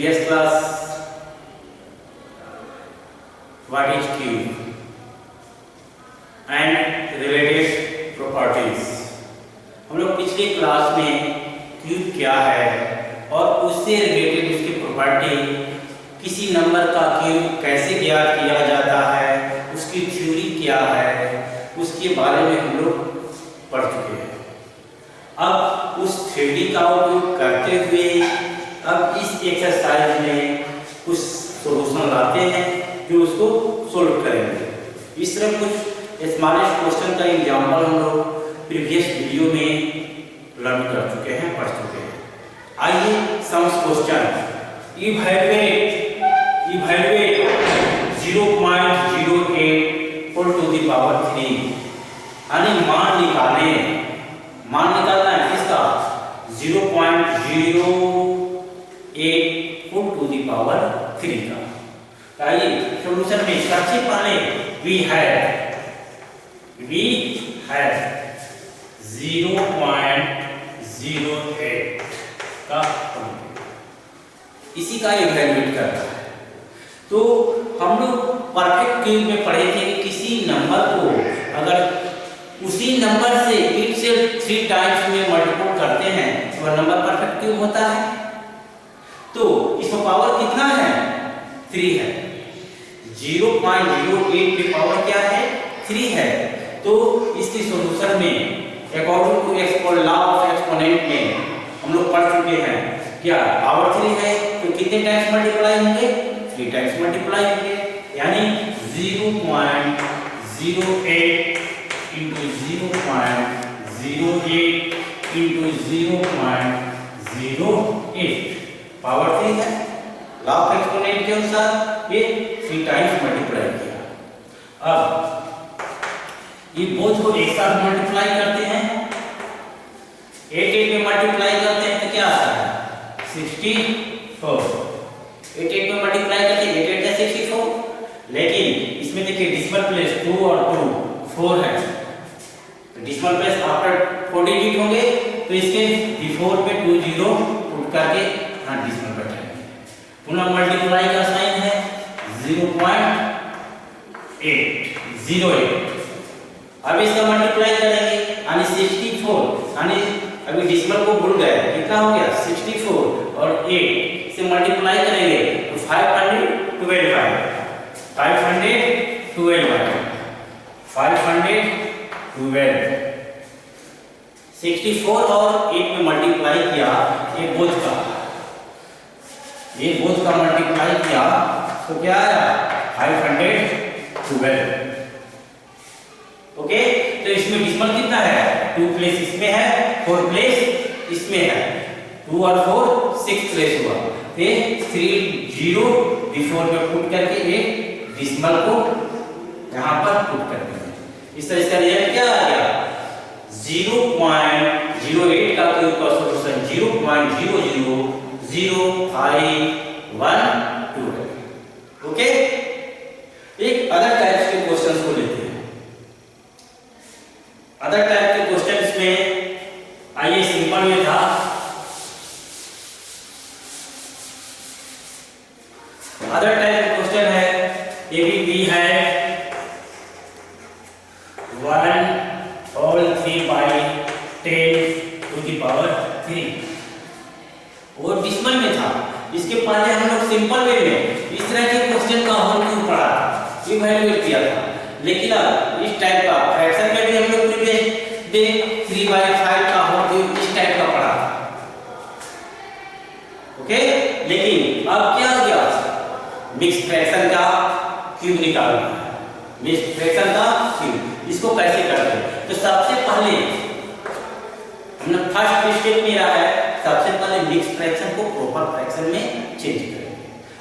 previous class, what is cube and related properties। हम लोग पिछले क्लास में क्यूब क्या है और उससे रिलेटेड उसकी प्रॉपर्टी, किसी नंबर का क्यूब कैसे ज्ञात किया जाता है, उसकी थ्योरी क्या है, उसके बारे में हम लोग पढ़ चुके हैं। अब उस थ्योरी का उपयोग करते हुए अब इस एक्सरसाइज में कुछ सॉल्यूशन लाते हैं जो उसको सोल्व करेंगे। इस तरह कुछ स्मॉलेस्ट क्वेश्चन का एग्जांपल हम लोग प्रीवियस वीडियो में लर्न कर चुके हैं, पढ़ चुके हैं। आइए some question. Evaluate 0.08 to the power 3, यानी मान निकालना है किसका, 0.08 टू द पावर 3 का। आइए सॉल्यूशन में सबसे पहले वी हैव 0.08 का इसी का इवैल्यूएट करना है। तो हम लोग परफेक्ट क्यूब में पढ़े थे कि किसी नंबर को अगर उसी नंबर से इटसेल्फ 3 टाइम्स में मल्टीपल करते हैं तो वह नंबर परफेक्ट क्यूब होता है। तो इसका पावर कितना है, 3 है। 0.08 की पावर क्या है, 3 है। तो इसकी सॉल्यूशन में according to law of exponent में हम लोग पढ़ चुके हैं क्या, पावर 3 है तो कितने टाइम्स मल्टीप्लाई होंगे, 3 टाइम्स मल्टीप्लाई होंगे, यानी 0.08 into 0.08 into 0.08 पावर 3 है। लॉ ऑफ एक्सपोनेंट के अनुसार ये 3 टाइम्स मल्टीप्लाई किया। अब ये बोथ को एक साथ मल्टीप्लाई करते हैं, 8 में मल्टीप्लाई करते हैं तो क्या आता है, 64। 8 में मल्टीप्लाई करते हैं, 8 8 64। लेकिन इसमें देखिए डिसिमल प्लेस 2 और 2 4 है, डिसिमल प्लेस आफ्टर 4 डिजिट होंगे तो इसके बिफोर में 2 0 पुट करके यहां डिसिमल बैठाएंगे। पुनः मल्टीप्लाई का साइन है 0.808। अब इसका मल्टीप्लाई करेंगे यानी 64, यानी अभी डिसिमल को भूल गए, कितना हो गया 64 और 8 से मल्टीप्लाई करेंगे तो 512 64 और 8 में मल्टीप्लाई किया, ये बोथ का मल्टीप्लाई किया तो क्या आया 512। ओके, तो इसमें डिसिमल कितना है, 2 प्लेस इसमें है, 4 प्लेस इसमें है, 2 और 4 6 प्लेस हुआ, तो 3 0 बिफोर में पुट करके एक डिसिमल को यहां पर पुट कर देंगे। इस तरह इसका रिजल्ट क्या आ गया, 0.08 का क्यूब का सॉल्यूशन 0.000512 है। ओके, एक अदर टाइप्स के क्वेश्चंस को लेते हैं। अदर टाइप के क्वेश्चंस में आइए सिंपल में था, अदर टाइप का क्वेश्चन है ये भी है 1/3/10 टू द पावर 3 और डिसिमल में था। इसके पहले हम लोग सिंपल वे में इस तरह के क्वेश्चन का होल क्यूब पढ़ा था, इवैल्यूएट किया था। लेकिन अब इस टाइप का फ्रैक्शन में भी हम लोग प्रीवियस डे 3/5 का होल क्यूब इस टाइप का पढ़ा था। ओके, लेकिन अब क्या हो गया, मिक्स फ्रैक्शन का क्यूब निकालना है, मिक्स फ्रैक्शन का क्यूब। इसको कैसे करते हैं, तो सबसे पहले हमने फर्स्ट स्टेप मेरा है, सबसे पहले मिक्स फ्रैक्शन को प्रॉपर फ्रैक्शन में चेंज करेंगे।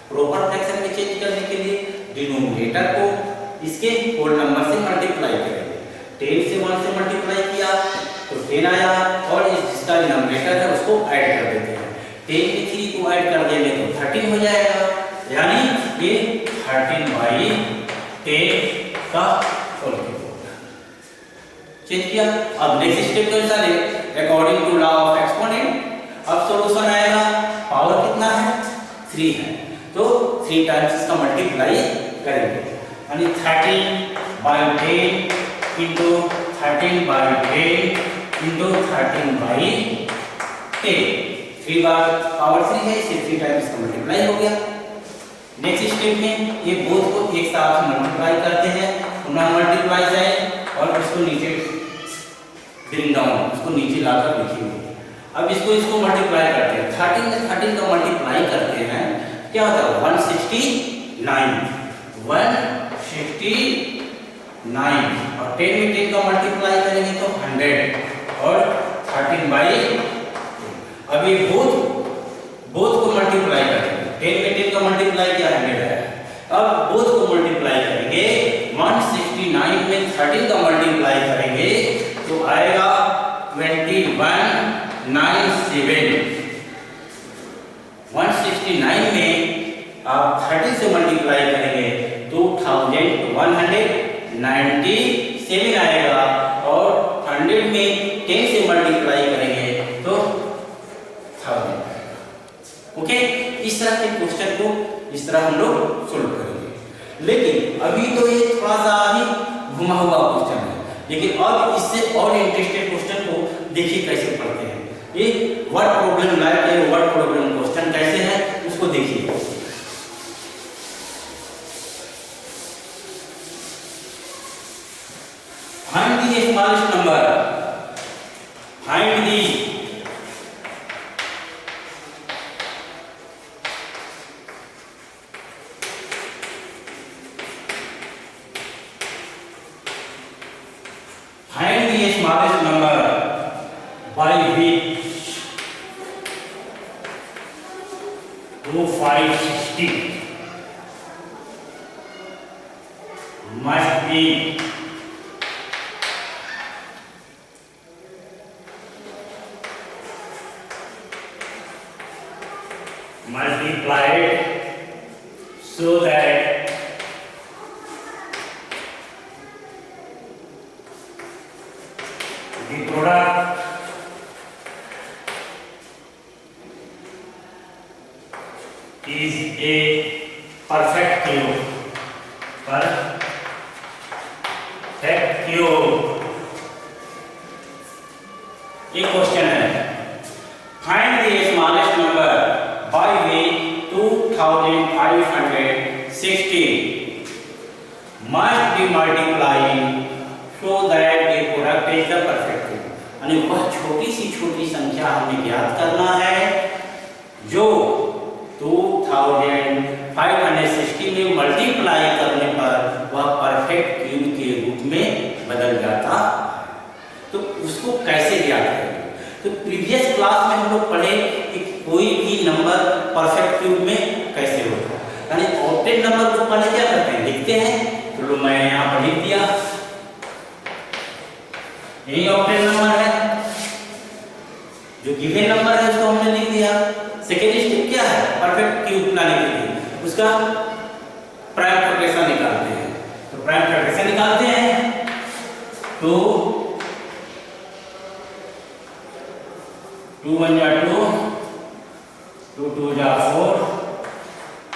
प्रॉपर फ्रैक्शन में चेंज करने के लिए डिनोमिनेटर को इसके होल नंबर से मल्टीप्लाई करेंगे। 10 से 1 से मल्टीप्लाई किया तो 10 आया और जिसका डिनोमिनेटर है उसको ऐड कर देते हैं। 10 में 3 को ऐड कर देंगे तो 13 हो जाएगा, यानी ये 13/10 का होल क्यूब चेंज किया। अब नेक्स्ट स्टेप के अनुसार according to law of exponent अब सॉल्यूशन आएगा, पावर कितना है 3 है, तो 3 टाइम्स इसका मल्टीप्लाई करेंगे, यानी 13/10 इंटू 13/10 इंटू 13/10। 3 बार पावर 3 है, इसे 3 टाइम्स इसका मल्टीप्लाई हो गया। नेक्स्ट स्टेप में ये बोथ को एक साथ मल्टीप्लाई करते हैं, पुनः मल्टीप्लाई जाए और इसको नीचे ब्रिंग डाउन, उसको नीचे लाकर लिखेंगे। अब इसको मल्टीप्लाई करते हैं, 13 में 13 का मल्टीप्लाई करते हैं, क्या होता है 169, 169 और 10 में 10 का मल्टीप्लाई करेंगे तो 100 और 13/10। अब ये बोथ को मल्टीप्लाई करेंगे, 10 में 10 का मल्टीप्लाई किया 100 है, अब बोथ को मल्टीप्लाई करेंगे, 169 में 13 का मल्टीप्लाई करेंगे तो आएगा 2197। 169 में आप 30 से मल्टीप्लाई करेंगे 2197 आएगा और 100 में 10 से मल्टीप्लाई करेंगे तो 1000। ओके, इस तरह के क्वेश्चन को इस तरह हम लोग सोल्व करेंगे। लेकिन अभी तो ये थोड़ा सा ही घुमा हुआ क्वेश्चन है, लेकिन अब इससे और इंटरेस्टेड क्वेश्चन को देखिए कैसे पढ़ते हैं। ये वर्ड प्रॉब्लम लाइक है, वर्ड प्रॉब्लम क्वेश्चन कैसे है उसको देखिए। Find the smallest number, find the smallest number by which 2560 must be multiplied so that the product is a perfect cube. Perfect cube. एक क्वेश्चन है, find the smallest number by which 2560 must be multiplied so that the product is the perfect cube. यानी वह छोटी संख्या हमें ज्ञात करना है जो 2560 में मल्टीप्लाई करने पर वह परफेक्ट क्यूब के रूप में बदल जाता है। तो उसको कैसे ज्ञात करेंगे? तो प्रीवियस क्लास में हम लोग पढ़े कि कोई भी नंबर परफेक्ट क्यूब में कैसे होता है, यानी ऑक्टेट नंबर को पहले क्या करते हैं, लिखते हैं। तो मैं यहाँ पर लिख दिया, यही ऑक्टेट नंबर है, जो गिवन नंबर है उसको हमने लिख दिया। सेकेंड स्टेप क्या है, परफेक्ट क्यूब बनाने के लिए उसका प्राइम फ्रैक्शन निकालते हैं। तो प्राइम फ्रैक्शन निकालते हैं तो 2 1 जा 2, 2 2 जा 4,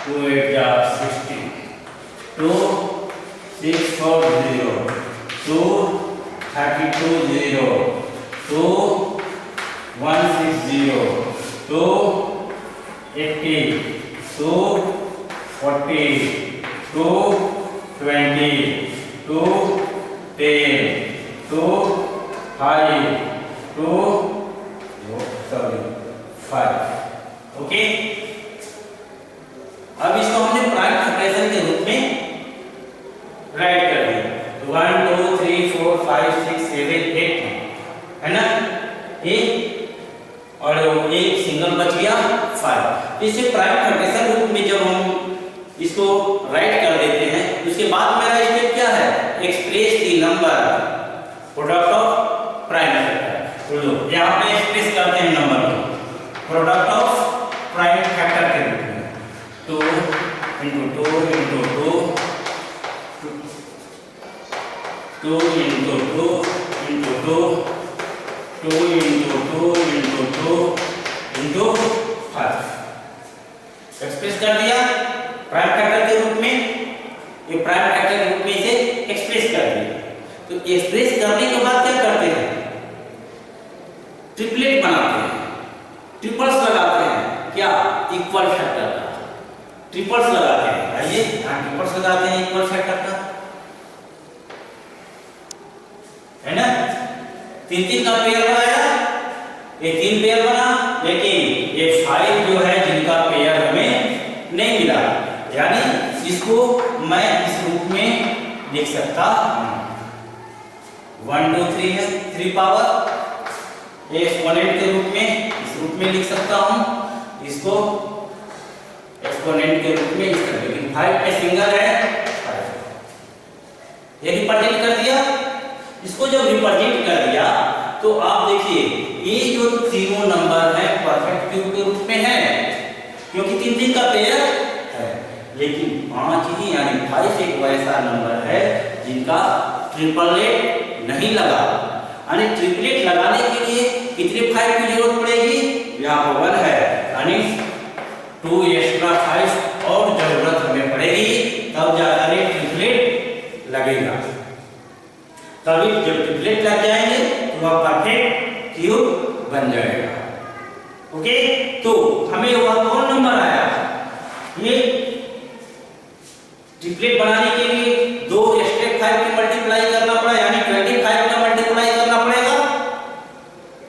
2 8 जा 16, 2 6 4 0, 2 32 0, 2 1 6 0, 2 80, 2 40, 2 20, 2 10, 2 5, 2 5। ओके, अब इसको हमने प्राइम फ्रैक्शन के रूप में राइट कर दिया। 1 2 3 4 5 6 7 8 है ना, एक और एक सिंगल बच गया 5। इसे प्राइम फ्रैक्शन रूप में जब हम इसको राइट कर देते हैं, उसके बाद मेरा स्टेप क्या है, express the number product of prime factor. तो यहाँ पे एक्सप्रेस करते हैं नंबर को प्रोडक्ट ऑफ प्राइम फैक्टर के रूप में। 2 into 2 into 2, 2 into 2 into 2, 2 into 2 into 2 into 5। Express कर दिया प्राइम फैक्टर के रूप में, ये प्राइम फैक्टर के रूप में इसे एक्सप्रेस कर दिया। तो एक्सप्रेस करने के बाद क्या करते हैं, ट्रिपलेट बनाते हैं, ट्रिपल्स लगाते हैं, क्या इक्वल फैक्टर का ट्रिपल्स लगाते हैं। आइए यहाँ ट्रिपल्स लगाते हैं इक्वल फैक्टर का, है ना। तीन तीन का पेयर बनाया, ये तीन पेयर बना, लेकिन ये 5 जो है जिनका पेयर हमें नहीं मिला, यानी इसको मैं इस रूप में लिख सकता हूं। 1 2 3 है, 3 पावर एक्सपोनेंट के रूप में इस रूप में लिख सकता हूं, इसको एक्सपोनेंट के रूप में इस तरह, लेकिन 5 पे सिंगल है 5, ये रिप्रेजेंट कर दिया। इसको जब रिप्रेजेंट कर दिया तो आप देखिए ये जो तीनों नंबर है परफेक्ट क्यूब के रूप में है, क्योंकि तीन तीन का पेयर है, लेकिन 5 ही यानी 5 एक वैसा नंबर है जिनका ट्रिपलेट नहीं लगा। यानी ट्रिपलेट लगाने के लिए कितने 5 की जरूरत पड़ेगी, यहाँ पर 1 है, यानी 2 एक्स्ट्रा 5 और जरूरत हमें पड़ेगी, तब जाकर ट्रिपलेट लगेगा। तभी जब ट्रिपलेट लग जाएंगे तो वह परफेक्ट क्यूब बन जाएगा। ओके, तो हमें वह कौन नंबर आया, ये ट्रिपलेट बनाने के लिए 2 एक्स्ट्रा 5 की मल्टीप्लाई करना पड़ा, यानी 25 का मल्टीप्लाई करना पड़ेगा,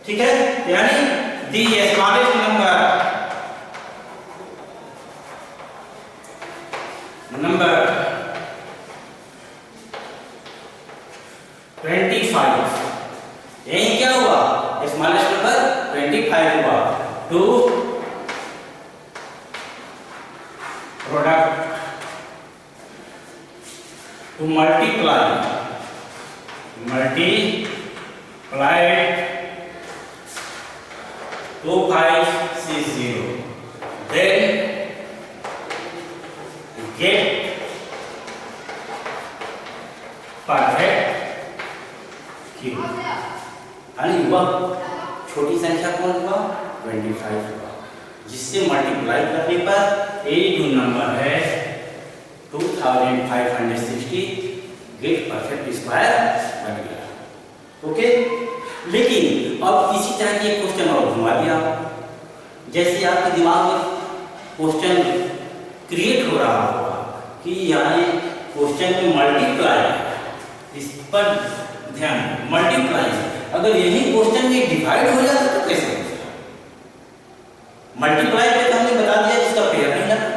ठीक है। यानी दी स्मॉलेस्ट नंबर 25, यही क्या हुआ, स्मॉलेस्ट नंबर 25 हुआ। To product to multiply 2560, then get perfect cube. यानी वह छोटी संख्या कौन हुआ, 25 हुआ, जिससे मल्टीप्लाई करने पर ये जो नंबर है 2560 गेट परफेक्ट स्क्वायर बन गया। ओके, लेकिन अब इसी तरह के क्वेश्चन और घुमा दिया, जैसे आपके दिमाग में क्वेश्चन क्रिएट हो रहा होगा कि यानी क्वेश्चन में मल्टीप्लाई, इस पर ध्यान, मल्टीप्लाई अगर यही क्वेश्चन में डिवाइड हो जाता तो कैसे होगा। मल्टीप्लाई पे तो हमने बता दिया जिसका पेयर नहीं लगा,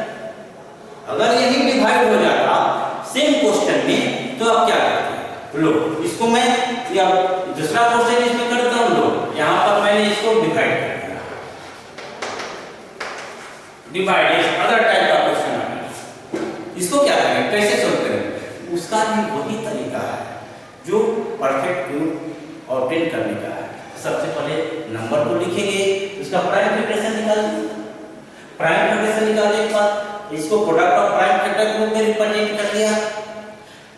अगर यही डिवाइड हो जाता सेम क्वेश्चन में तो आप क्या करते हैं, लो इसको मैं या दूसरा क्वेश्चन इसमें करता हूं, लो यहां पर मैंने इसको डिवाइड कर दिया, डिवाइड इज अदर टाइप का क्वेश्चन है, इसको क्या करें, कैसे सोल्व करें, उसका भी वही तरीका है जो परफेक्ट क्यूब ऑब्टेन करने का है। सबसे पहले नंबर को लिखेंगे, उसका प्राइम फैक्टराइजेशन निकालेंगे, प्राइम फैक्टराइजेशन निकालने के बाद इसको प्रोडक्ट ऑफ प्राइम फैक्टर के रूप में रिप्रेजेंट कर दिया,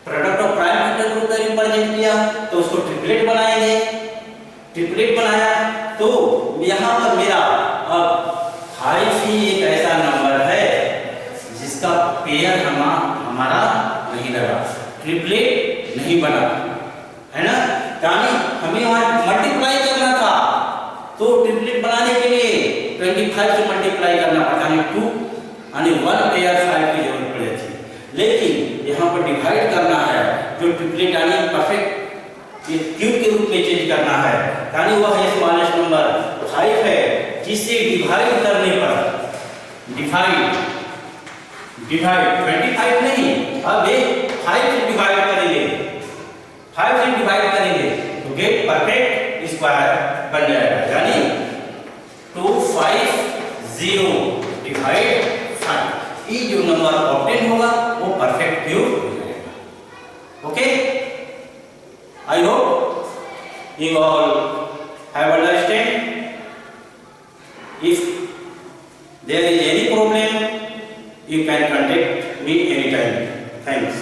प्रोडक्ट ऑफ प्राइम फैक्टर के रूप में रिप्रेजेंट किया तो उसको ट्रिपलेट बनाएंगे, ट्रिपलेट बनाया तो यहाँ पर मेरा अब 5 ही एक ऐसा नंबर है जिसका पेयर हमारा नहीं लगा, ट्रिपलेट नहीं बना, है ना। यानी हमें वहां मल्टीप्लाई करना था तो ट्रिपलेट बनाने के लिए 25 से मल्टीप्लाई करना पड़ता, यानी 2 यानी 1 पेयर 5 की जरूरत पड़ी थी, लेकिन यहाँ पर डिवाइड करना है, जो ट्रिपलेट यानी परफेक्ट क्यूब के रूप में चेंज करना है, यानी वह स्मॉलेस्ट नंबर 5 है, जिससे डिवाइड करने पर डिवाइड 25 नहीं, अब ये 5 से डिवाइड करेंगे, 5 से डिवाइड करेंगे तो गेट परफेक्ट स्क्वायर बन जाएगा, यानी 250 डिवाइड 5, ये जो नंबर ऑब्टेन होगा वो परफेक्ट क्यूब हो जाएगा। Okay, I hope you all have understand. If there is any problem you can contact me anytime. Thanks.